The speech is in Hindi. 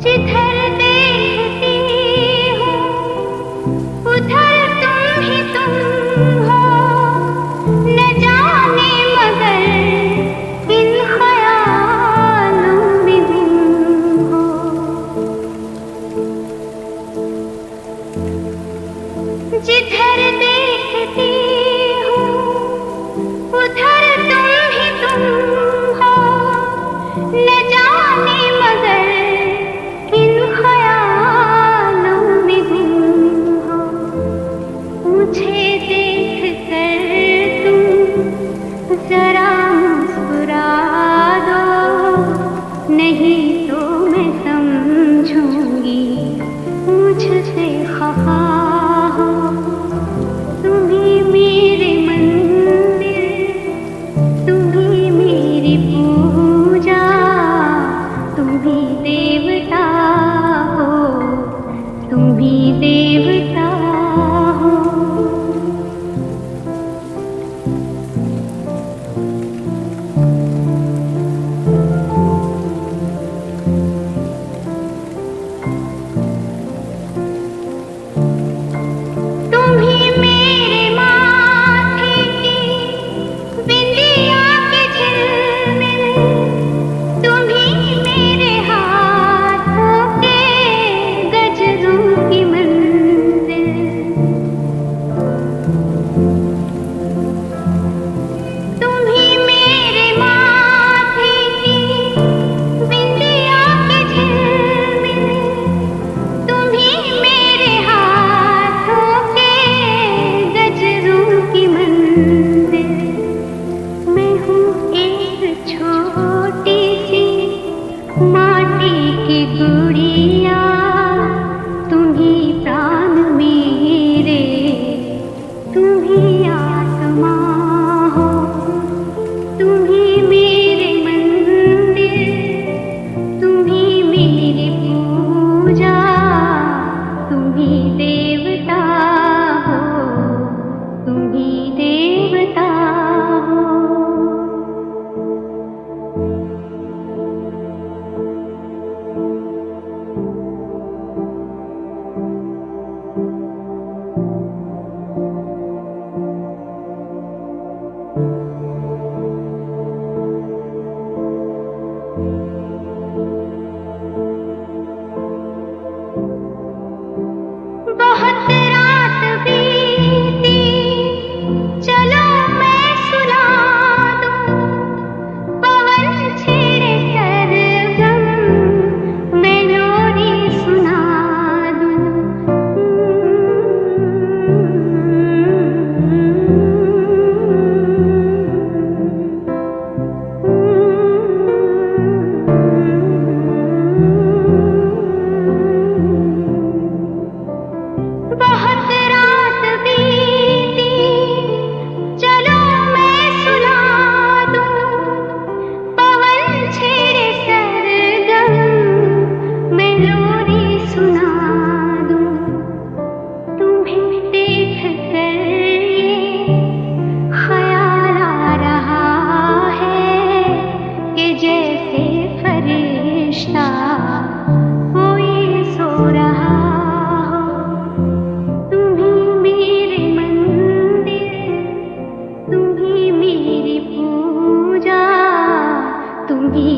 जिधर देखती हूँ उधर तुम ही तुम हो, न जाने मगर इन ख्यालों में गुम हो। जिधर देखती हूँ उधर तुम ही तुम हो, न जाने मगर इन ख्यालों में गुम हो। मुझे देख कर तुम जरा मुस्कुरा दो, नहीं तो मैं समझूंगी मुझसे खफा हो। तुम्ही मेरे मंदिर, तुम्ही मेरी पूजा, तुम्ही देवता हो, तुम्ही देवता हो। तुम्ही मेरे माथे की बिंदिया के झिलमिल, तुम्ही मेरे हाथों के गजरों की मंजिल। तुम्ही मेरे माथे की बिंदिया के झिलमिल, तुम्ही मेरे हाथों के गजरों की मंजिल। मैं हूँ एक छोटी सी माटी की गुड़िया, तुम्ही प्राण मेरे, तुम्ही आत्मा हो। तुम्ही मेरे मंदिर, तुम्ही मेरी पूजा, तुम्ही देवता हो, तुम्ही देवता हो। बहुत रात बीती, चलो मैं सुना दूं, पवन छेड़े सरगम, मैं लोरी सुना दूं। बहुत रात बीती, चलो मैं सुना दूं, पवन छेड़े सरगम, मैं लोरी सुना दूं। तुम्हें देख कर ये ख्याल आ रहा है कि जैसे फरिश्ता कोई सो रहा हो। तुम्ही मेरे मंदिर, तुम्ही मेरी पूजा, तुम्ही